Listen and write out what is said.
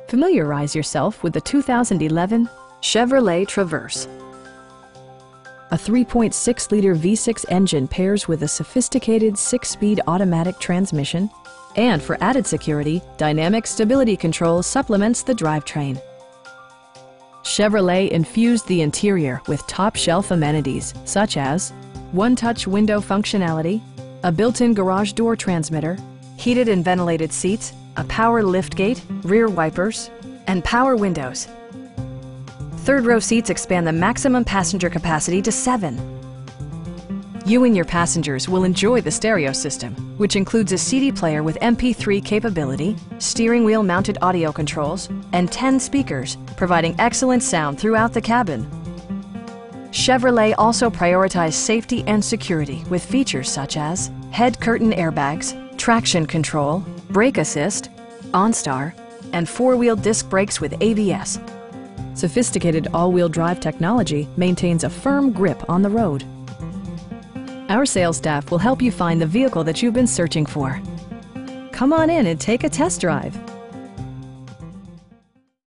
Familiarize yourself with the 2011 Chevrolet Traverse. A 3.6-liter V6 engine pairs with a sophisticated 6-speed automatic transmission, and for added security, dynamic stability control supplements the drivetrain. Chevrolet infused the interior with top-shelf amenities such as one-touch window functionality, a built-in garage door transmitter, heated and ventilated seats, a power liftgate, rear wipers, and power windows. Third-row seats expand the maximum passenger capacity to 7. You and your passengers will enjoy the stereo system, which includes a CD player with MP3 capability, steering wheel mounted audio controls, and 10 speakers, providing excellent sound throughout the cabin. Chevrolet also prioritized safety and security with features such as head curtain airbags, traction control, brake assist, OnStar, and 4-wheel disc brakes with ABS. Sophisticated all-wheel drive technology maintains a firm grip on the road. Our sales staff will help you find the vehicle that you've been searching for. Come on in and take a test drive.